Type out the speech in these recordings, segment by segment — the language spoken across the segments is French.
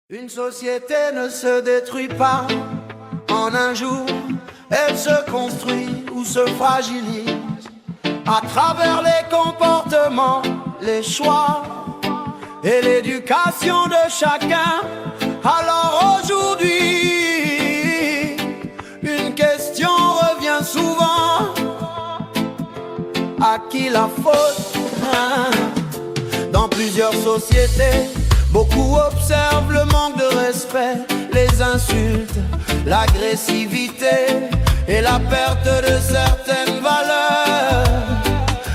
Une société ne se détruit pas en un jour, elle se construit ou se fragilise à travers les comportements, les choix et l'éducation de chacun. Alors aujourd'hui, une question revient souvent: à qui la faute? Dans plusieurs sociétés, beaucoup observent le manque de respect, les insultes, l'agressivité et la perte de certaines valeurs.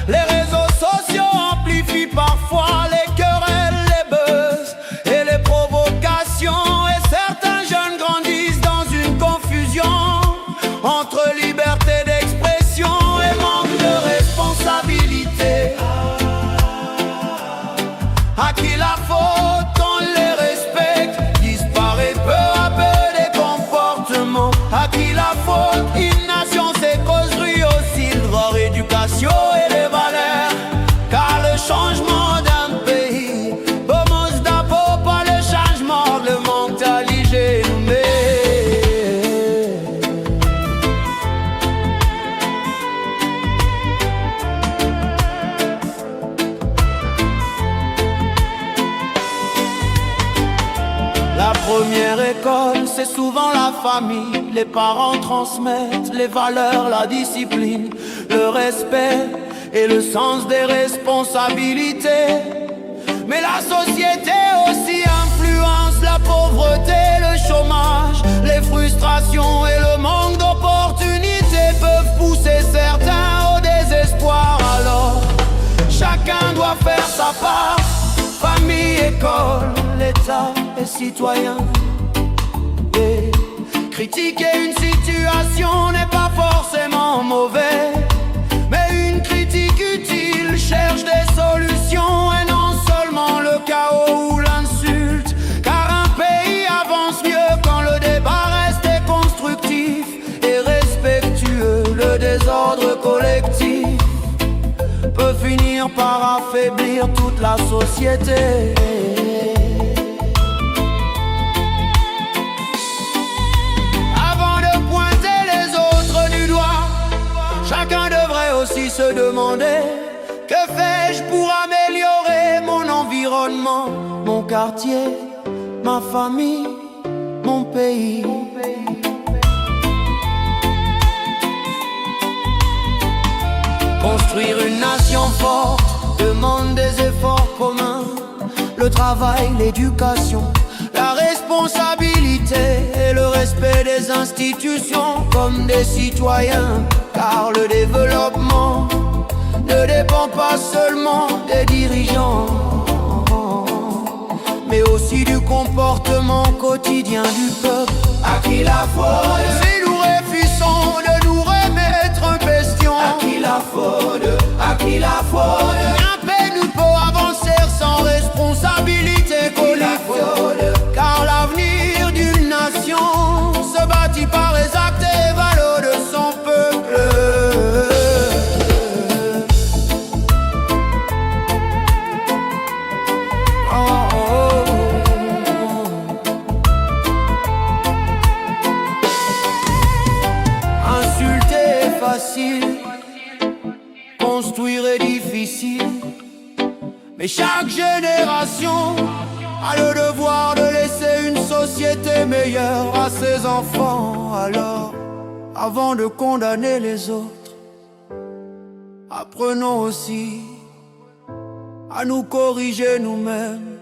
Les réseaux sociaux amplifient parfois les querelles, les buzz et les provocations, et certains jeunes grandissent dans une confusion entre liberté d'expression et manque de responsabilité. À qui la faute? On les respecte, disparaît peu à peu des comportements. À qui la faute? Une nation s'est construite aussi leur éducation et les valeurs. Car le changement d'un pays commence d'abord par le changement de mentalité humaine. La première école, c'est souvent la famille. Les parents transmettent les valeurs, la discipline, le respect et le sens des responsabilités. Mais la société aussi influence la pauvreté, le chômage, les frustrations et le manque d'opportunités peuvent pousser certains au désespoir. Alors, chacun doit faire sa part, famille, école, l'État et citoyens. Et critiquer une situation n'est pas forcément mauvais, mais une critique utile cherche des solutions et non seulement le chaos ou l'insulte. Car un pays avance mieux quand le débat reste constructif et respectueux. Le désordre collectif peut finir par affaiblir toute la société. Avant de pointer les autres du doigt, chacun devrait aussi se demander: que fais-je pour améliorer mon environnement, mon quartier, ma famille, mon pays? Construire une nation forte demande des efforts communs. Le travail, l'éducation, la responsabilité et le respect des institutions comme des citoyens. Car le développement ne dépend pas seulement des dirigeants, mais aussi du comportement quotidien du peuple. À qui la faute? Si nous refusons de nous remettre en question, à qui la faute? À qui la faute? Un pays ne peut avancer sans responsabilité collective. Car l'avenir d'une nation se bâtit par les actes et valeurs de son peuple. Insulter est facile, construire est difficile, mais chaque génération a le devoir de laisser une société meilleure à ses enfants. Alors, avant de condamner les autres, apprenons aussi à nous corriger nous-mêmes.